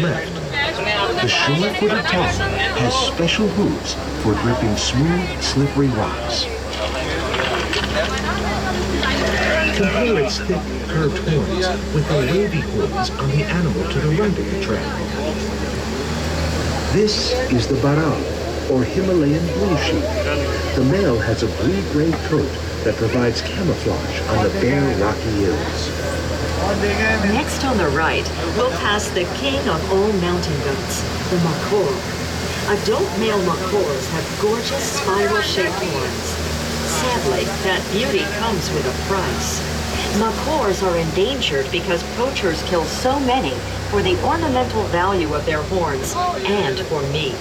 left. The shore for the top has special hooves for gripping smooth, slippery rocks. Compare its thick, curved horns with the wavy horns on the animal to the right of the track. This is the barang, or Himalayan blue sheep. The male has a blue-gray coat that provides camouflage on the bare, rocky hills. Next on the right, we'll pass the king of all mountain goats, the makor. Adult male makors have gorgeous spiral-shaped horns. Sadly, that beauty comes with a price. Makors are endangered because poachers kill so many for the ornamental value of their horns and for meat.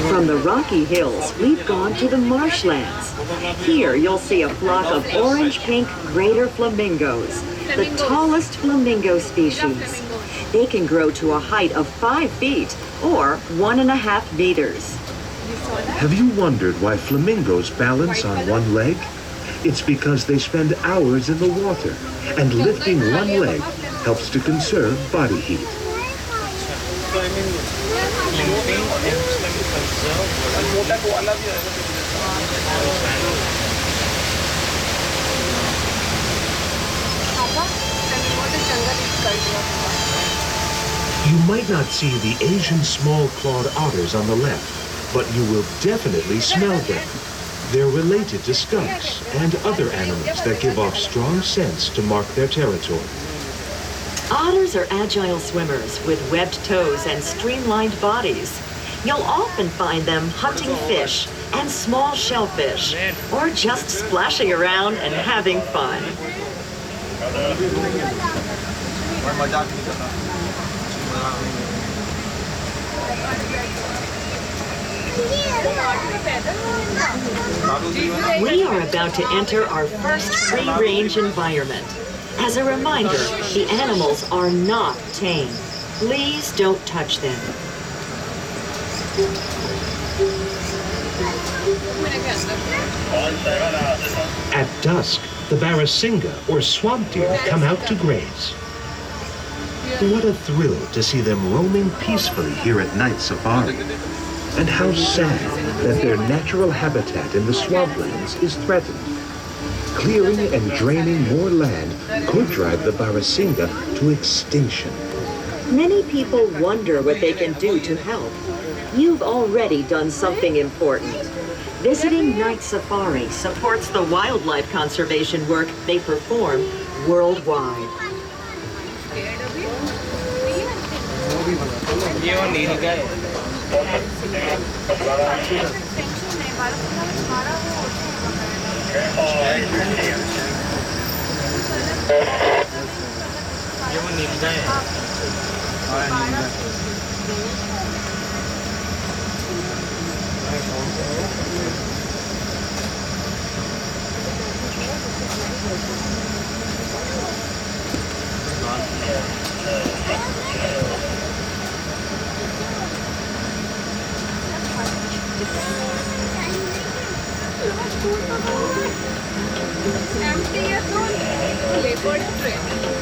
From the rocky hills, we've gone to the marshlands. Here you'll see a flock of orange-pink greater flamingos, the tallest flamingo species. They can grow to a height of 5 feet or 1.5 meters. Have you wondered why flamingos balance on one leg? It's because they spend hours in the water, and lifting one leg helps to conserve body heat. You might not see the Asian small-clawed otters on the left, but you will definitely smell them. They're related to skunks and other animals that give off strong scents to mark their territory. Otters are agile swimmers with webbed toes and streamlined bodies. You'll often find them hunting fish and small shellfish, or just splashing around and having fun. We are about to enter our first free-range environment. As a reminder, the animals are not tame. Please don't touch them. At dusk, the Barasinga, or swamp deer, come out to graze. What a thrill to see them roaming peacefully here at night safari. And how sad that their natural habitat in the swamplands is threatened. Clearing and draining more land could drive the Barasinga to extinction. Many people wonder what they can do to help. You've already done something important. Visiting Night Safari supports the wildlife conservation work they perform worldwide.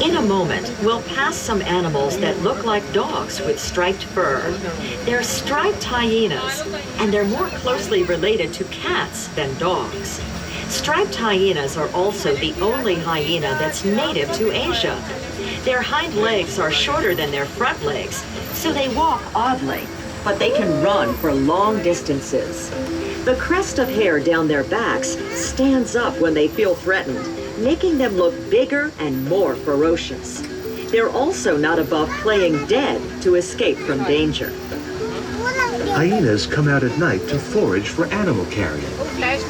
In a moment, we'll pass some animals that look like dogs with striped fur. They're striped hyenas, and they're more closely related to cats than dogs. Striped hyenas are also the only hyena that's native to Asia. Their hind legs are shorter than their front legs, so they walk oddly, but they can run for long distances. The crest of hair down their backs stands up when they feel threatened, making them look bigger and more ferocious. They're also not above playing dead to escape from danger. Hyenas come out at night to forage for animal carrion,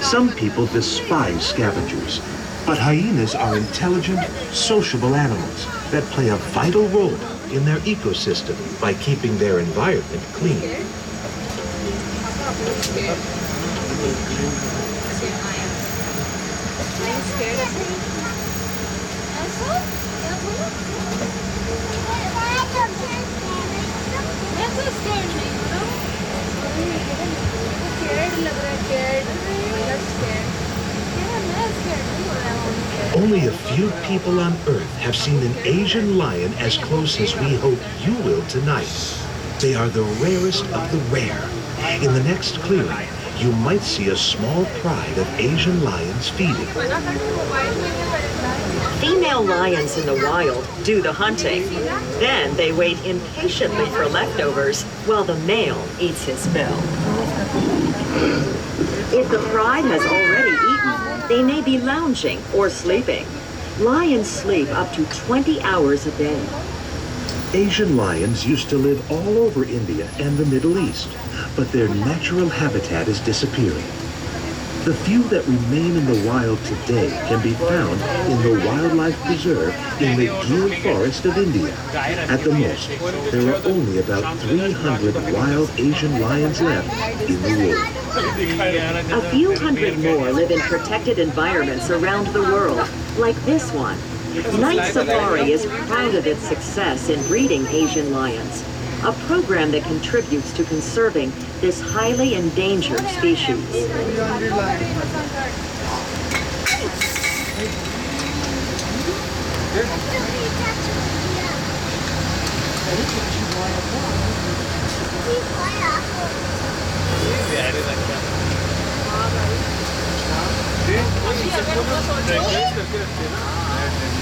Some people despise scavengers, but hyenas are intelligent, sociable animals that play a vital role in their ecosystem by keeping their environment clean. Only a few people on Earth have seen an Asian lion as close as we hope you will tonight. They are the rarest of the rare. In the next clearing, you might see a small pride of Asian lions feeding. Female lions in the wild do the hunting. Then they wait impatiently for leftovers while the male eats his fill. If the pride has already eaten, they may be lounging or sleeping. Lions sleep up to 20 hours a day. Asian lions used to live all over India and the Middle East, but their natural habitat is disappearing. The few that remain in the wild today can be found in the wildlife preserve in the Gir forest of India. At the most, there are only about 300 wild Asian lions left in the world. A few hundred more live in protected environments around the world, like this one. Night Safari is proud of its success in breeding Asian lions, a program that contributes to conserving this highly endangered species.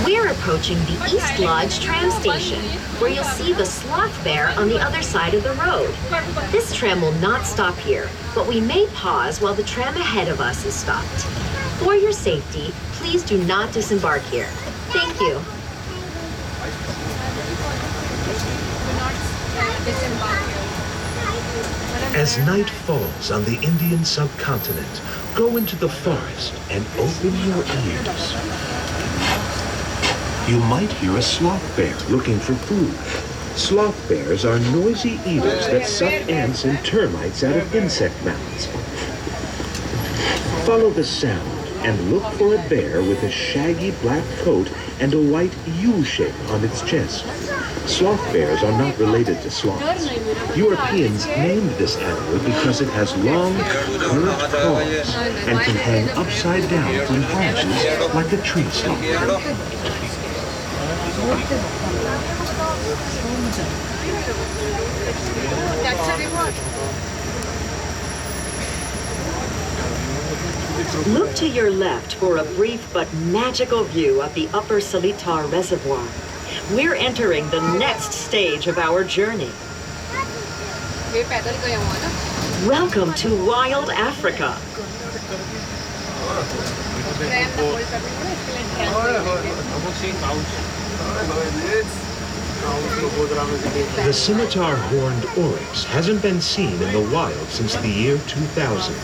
We're approaching the East Lodge tram station, where you'll see the Sloth Bear on the other side of the road. This tram will not stop here, but we may pause while the tram ahead of us is stopped. For your safety, please do not disembark here. Thank you. As night falls on the Indian subcontinent, go into the forest and open your ears. You might hear a sloth bear looking for food. Sloth bears are noisy eaters that suck ants and termites out of insect mounds. Follow the sound and look for a bear with a shaggy black coat and a white U shape on its chest. Sloth bears are not related to sloths. Europeans named this animal because it has long, curved claws and can hang upside down from branches like a tree stump. Look to your left for a brief but magical view of the Upper Salitar Reservoir. We're entering the next stage of our journey. Welcome to Wild Africa. The scimitar horned oryx hasn't been seen in the wild since the year 2000.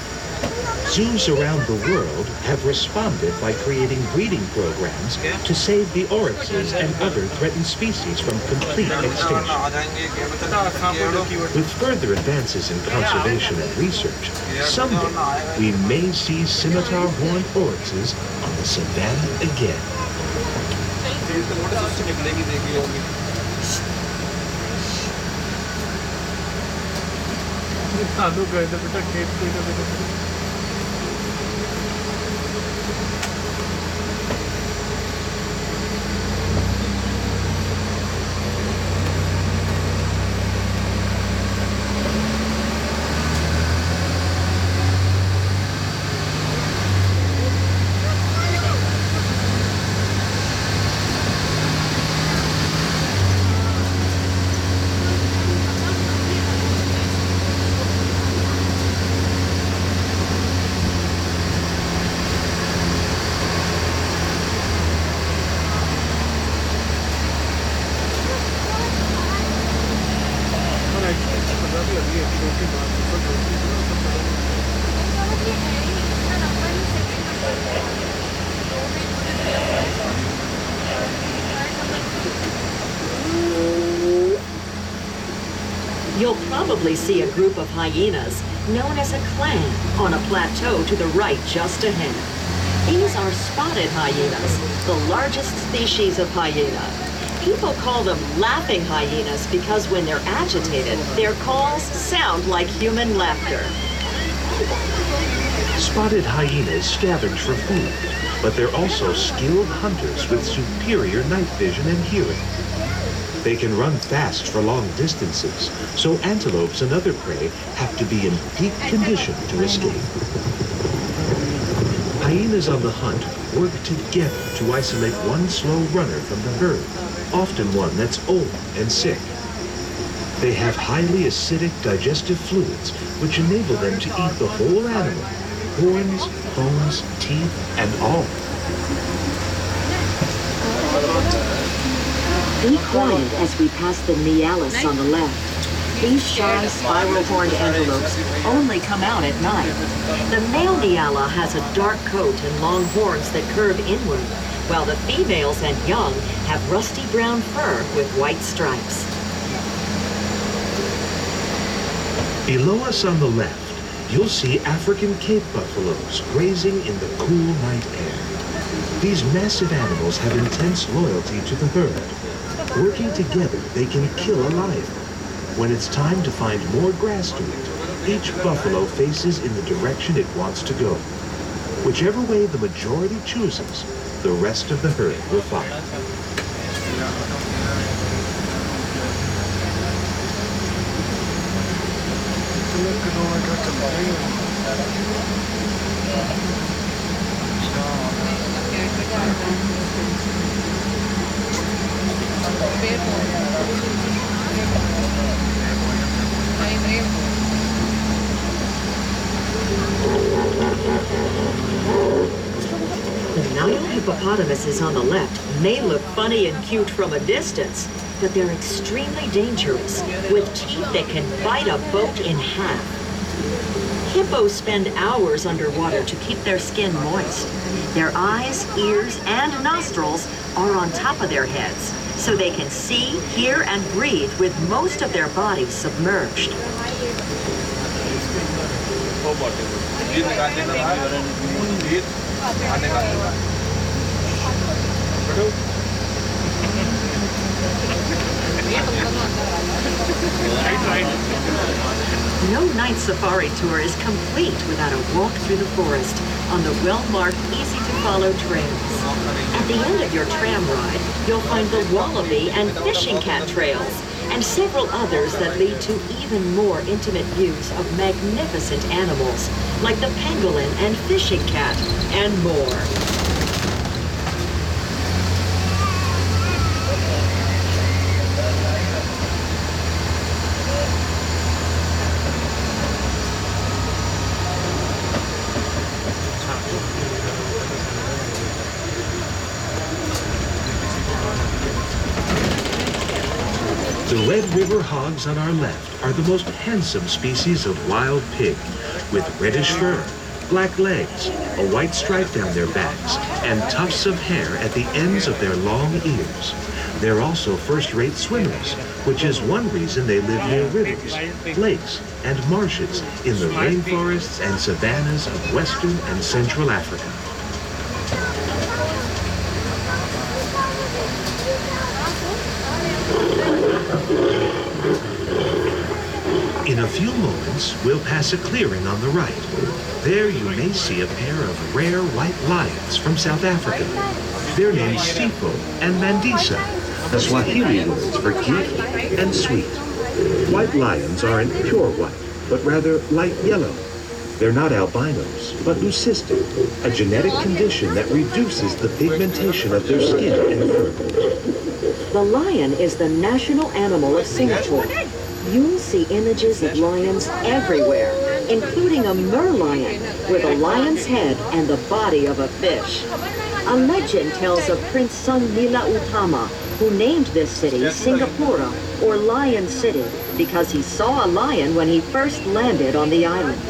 Zoos around the world have responded by creating breeding programs to save the oryxes and other threatened species from complete extinction. With further advances in conservation and research, someday we may see scimitar horned oryxes on the savannah again. You'll probably see a group of hyenas, known as a clan, on a plateau to the right just ahead. These are spotted hyenas, the largest species of hyena. People call them laughing hyenas because when they're agitated, their calls sound like human laughter. Spotted hyenas scavenge for food, but they're also skilled hunters with superior night vision and hearing. They can run fast for long distances, so antelopes and other prey have to be in peak condition to escape. Hyenas on the hunt work together to isolate one slow runner from the herd, often one that's old and sick. They have highly acidic digestive fluids, which enable them to eat the whole animal, horns, bones, teeth, and all. Be quiet as we pass the Nialis on the left. These shy, spiral-horned antelopes only come out at night. The male Niala has a dark coat and long horns that curve inward, while the females and young have rusty brown fur with white stripes. Below us on the left, you'll see African Cape buffaloes grazing in the cool night air. These massive animals have intense loyalty to the herd. Working together, they can kill a lion. When it's time to find more grass to eat, each buffalo faces in the direction it wants to go. Whichever way the majority chooses, the rest of the herd will follow. The Nile hippopotamuses on the left may look funny and cute from a distance, but they're extremely dangerous, with teeth that can bite a boat in half. Hippos spend hours underwater to keep their skin moist. Their eyes, ears, and nostrils are on top of their heads, so they can see, hear, and breathe with most of their bodies submerged. No night safari tour is complete without a walk through the forest on the well-marked, easy-to-follow trails. At the end of your tram ride, you'll find the wallaby and fishing cat trails, and several others that lead to even more intimate views of magnificent animals, like the pangolin and fishing cat, and more. The Red River hogs on our left are the most handsome species of wild pig, with reddish fur, black legs, a white stripe down their backs, and tufts of hair at the ends of their long ears. They're also first-rate swimmers, which is one reason they live near rivers, lakes, and marshes in the rainforests and savannas of Western and Central Africa. In a few moments, we'll pass a clearing on the right. There you may see a pair of rare white lions from South Africa. They're named Sifo and Mandisa, the Swahili words for cute and sweet. White lions aren't pure white, but rather light yellow. They're not albinos, but leucistic, a genetic condition that reduces the pigmentation of their skin and fur. The lion is the national animal of Singapore. You'll see images of lions everywhere, including a merlion with a lion's head and the body of a fish. A legend tells of Prince Sun Nila Utama, who named this city Singapura, or Lion City, because he saw a lion when he first landed on the island.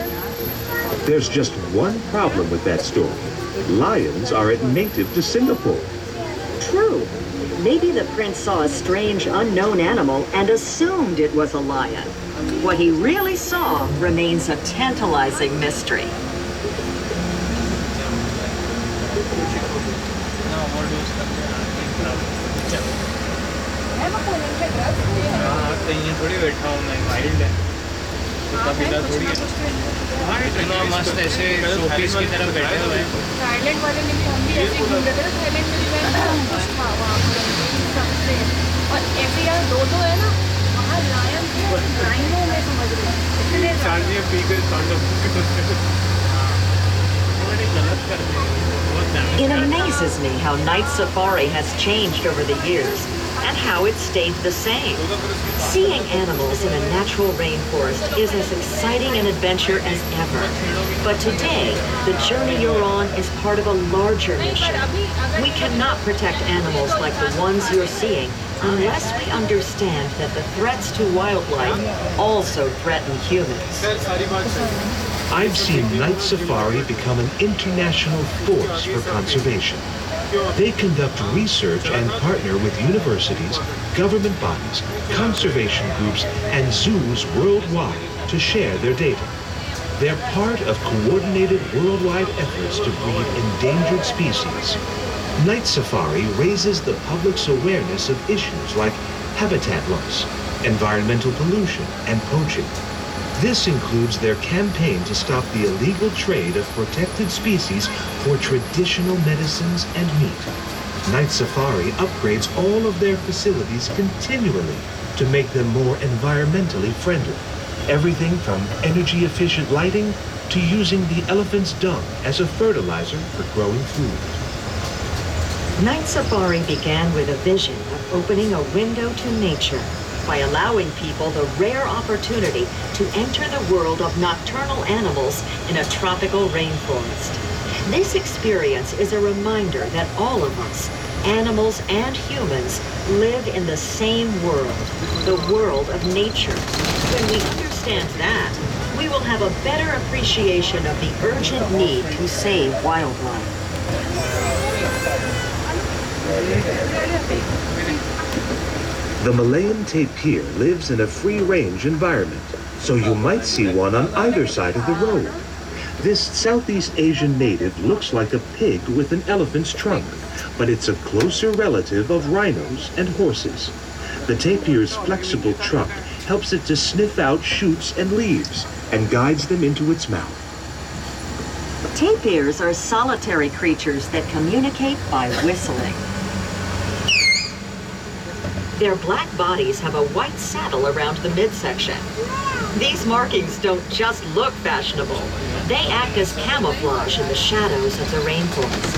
There's just one problem with that story. Lions aren't native to Singapore. True. Maybe the prince saw a strange, unknown animal and assumed it was a lion. What he really saw remains a tantalizing mystery. इतना मस्त ऐसे showpiece की तरफ बैठे हुए हैं। Thailand वाले ने भी ऐसे घूम रहे थे ना, थाईलैंड में जो है कुछ था वहाँ पर सबसे, और ऐसे यार दो है ना वहाँ लायन थे, राइनो में समझ रहे इतने चार्जिए पीकर कांडो गलत कर दिया। It amazes me how Night Safari has changed over the years and how it stayed the same. Seeing animals in a natural rainforest is as exciting an adventure as ever. But today, the journey you're on is part of a larger mission. We cannot protect animals like the ones you're seeing unless we understand that the threats to wildlife also threaten humans. I've seen Night Safari become an international force for conservation. They conduct research and partner with universities, government bodies, conservation groups, and zoos worldwide to share their data. They're part of coordinated worldwide efforts to breed endangered species. Night Safari raises the public's awareness of issues like habitat loss, environmental pollution, and poaching. This includes their campaign to stop the illegal trade of protected species for traditional medicines and meat. Night Safari upgrades all of their facilities continually to make them more environmentally friendly. Everything from energy-efficient lighting to using the elephant's dung as a fertilizer for growing food. Night Safari began with a vision of opening a window to nature by allowing people the rare opportunity to enter the world of nocturnal animals in a tropical rainforest. This experience is a reminder that all of us, animals and humans, live in the same world, the world of nature. When we understand that, we will have a better appreciation of the urgent need to save wildlife. The Malayan tapir lives in a free-range environment, so you might see one on either side of the road. This Southeast Asian native looks like a pig with an elephant's trunk, but it's a closer relative of rhinos and horses. The tapir's flexible trunk helps it to sniff out shoots and leaves and guides them into its mouth. Tapirs are solitary creatures that communicate by whistling. Their black bodies have a white saddle around the midsection. These markings don't just look fashionable. They act as camouflage in the shadows of the rainforest.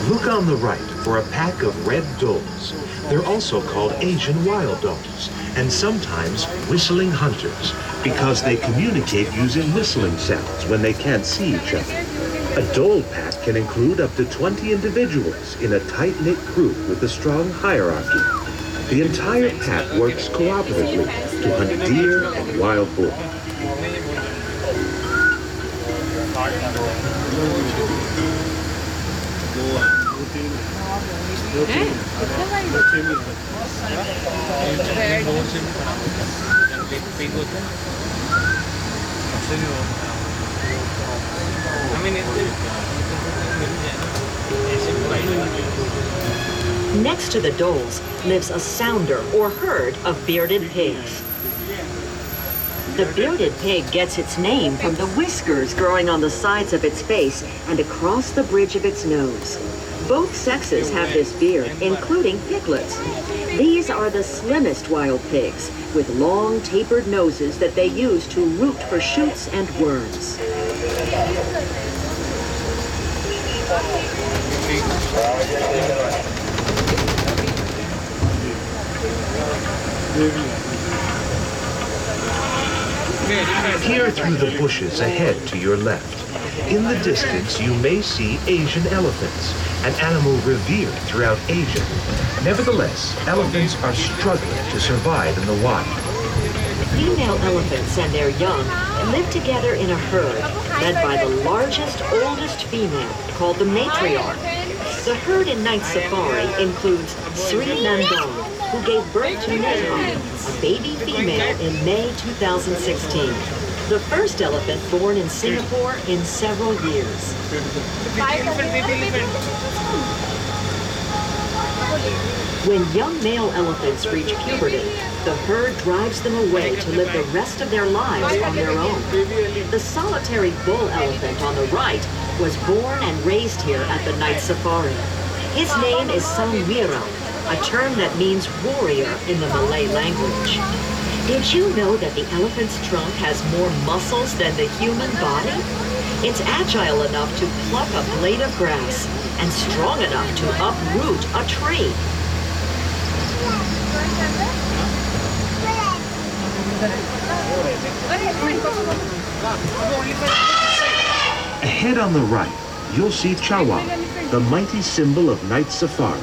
Look on the right for a pack of red does. They're also called Asian wild dogs, and sometimes whistling hunters, because they communicate using whistling sounds when they can't see each other. A dole pack can include up to 20 individuals in a tight-knit group with a strong hierarchy. The entire pack works cooperatively to hunt deer and wild boar. Next to the doles lives a sounder or herd of bearded pigs. The bearded pig gets its name from the whiskers growing on the sides of its face and across the bridge of its nose. Both sexes have this beard, including piglets. These are the slimmest wild pigs, with long tapered noses that they use to root for shoots and worms. Peer through the bushes ahead to your left. In the distance, you may see Asian elephants, an animal revered throughout Asia. Nevertheless, elephants are struggling to survive in the wild. Female elephants and their young live together in a herd, led by the largest, oldest female, called the matriarch. The herd in Night Safari includes Sri Nandon, who gave birth to Neha, a baby female in May 2016. The first elephant born in Singapore in several years. When young male elephants reach puberty, the herd drives them away to live the rest of their lives on their own. The solitary bull elephant on the right was born and raised here at the Night Safari. His name is Sangwira, a term that means warrior in the Malay language. Did you know that the elephant's trunk has more muscles than the human body? It's agile enough to pluck a blade of grass and strong enough to uproot a tree. Ahead on the right, you'll see Chawang, the mighty symbol of Night Safari.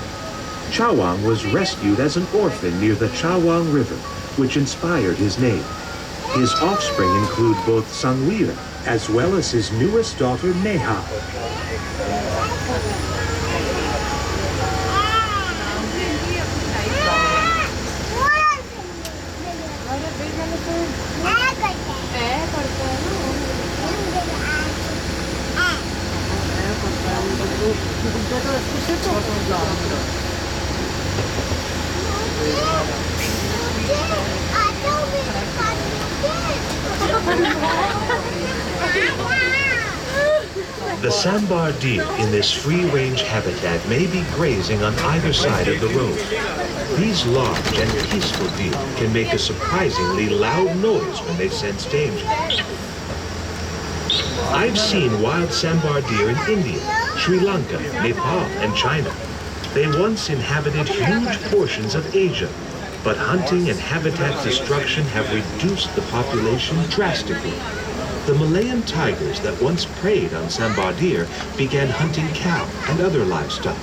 Chawang was rescued as an orphan near the Chawang River, which inspired his name. His offspring include both Sangwira as well as his newest daughter Neha. The Sambar Deer in this free-range habitat may be grazing on either side of the road. These large and peaceful deer can make a surprisingly loud noise when they sense danger. I've seen wild Sambar deer in India, Sri Lanka, Nepal, and China. They once inhabited huge portions of Asia, but hunting and habitat destruction have reduced the population drastically. The Malayan tigers that once preyed on Sambar deer began hunting cow and other livestock.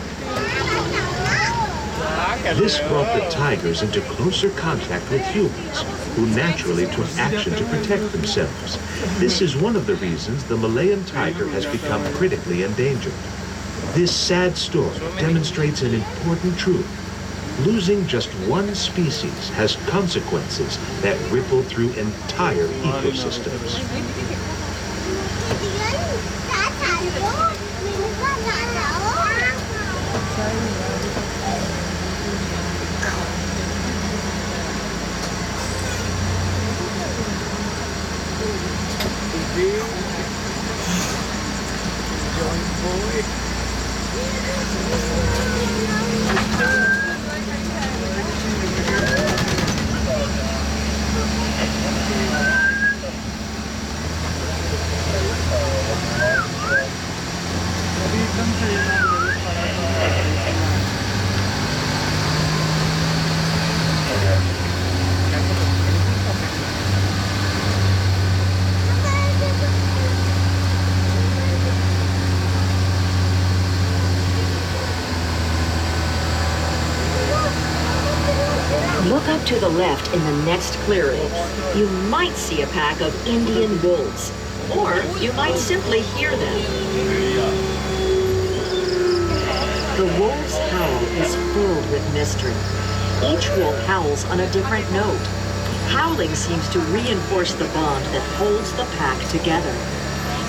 This brought the tigers into closer contact with humans, who naturally took action to protect themselves. This is one of the reasons the Malayan tiger has become critically endangered. This sad story demonstrates an important truth. Losing just one species has consequences that ripple through entire ecosystems. Look up to the left in the next clearing. You might see a pack of Indian wolves, or you might simply hear them. The wolf's howl is filled with mystery. Each wolf howls on a different note. Howling seems to reinforce the bond that holds the pack together.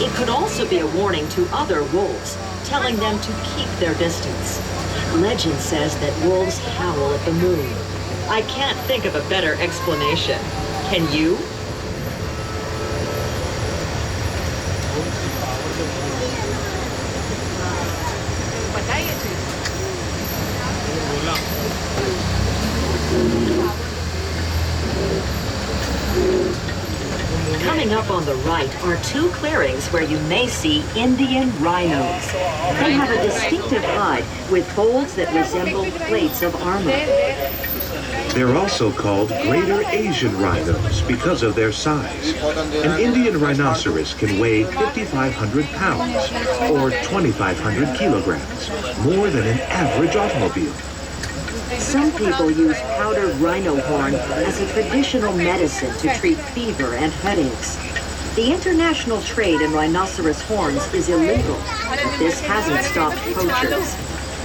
It could also be a warning to other wolves, telling them to keep their distance. Legend says that wolves howl at the moon. I can't think of a better explanation. Can you? Coming up on the right are two clearings where you may see Indian rhinos. They have a distinctive hide with folds that resemble plates of armor. They're also called greater Asian rhinos because of their size. An Indian rhinoceros can weigh 5,500 pounds, or 2,500 kilograms, more than an average automobile. Some people use powdered rhino horn as a traditional medicine to treat fever and headaches. The international trade in rhinoceros horns is illegal, but this hasn't stopped poachers.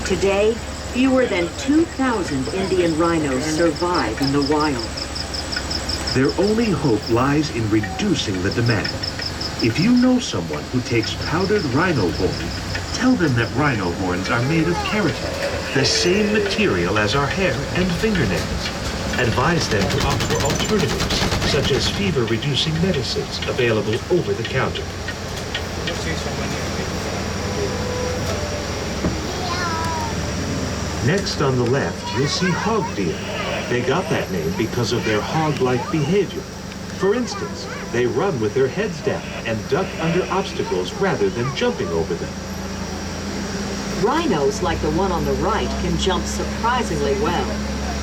Today, fewer than 2,000 Indian rhinos survive in the wild. Their only hope lies in reducing the demand. If you know someone who takes powdered rhino horn, tell them that rhino horns are made of keratin, the same material as our hair and fingernails. Advise them to opt for alternatives, such as fever-reducing medicines available over the counter. Next on the left, you'll see hog deer. They got that name because of their hog-like behavior. For instance, they run with their heads down and duck under obstacles rather than jumping over them. Rhinos, like the one on the right, can jump surprisingly well.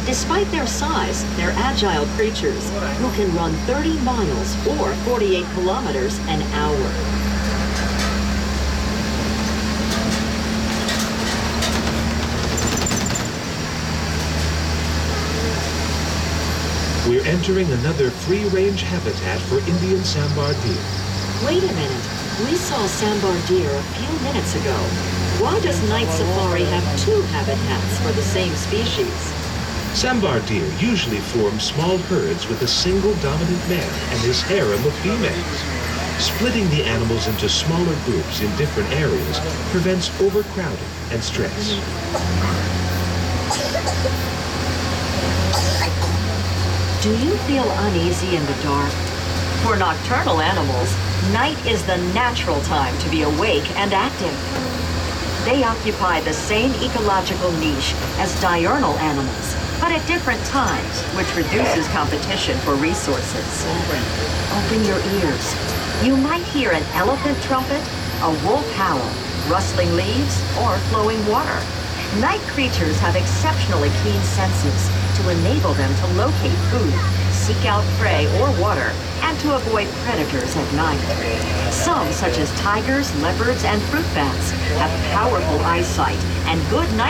Despite their size, they're agile creatures who can run 30 miles or 48 kilometers an hour. We're entering another free-range habitat for Indian sambar deer. Wait a minute. We saw sambar deer a few minutes ago. Why does night safari have two habitats for the same species? Sambar deer usually form small herds with a single dominant male and his harem of females. Splitting the animals into smaller groups in different areas prevents overcrowding and stress. Do you feel uneasy in the dark? For nocturnal animals, night is the natural time to be awake and active. They occupy the same ecological niche as diurnal animals, but at different times, which reduces competition for resources. Open your ears. You might hear an elephant trumpet, a wolf howl, rustling leaves, or flowing water. Night creatures have exceptionally keen senses to enable them to locate food, seek out prey or water, and to avoid predators at night. Some, such as tigers, leopards, and fruit bats, have powerful eyesight and good night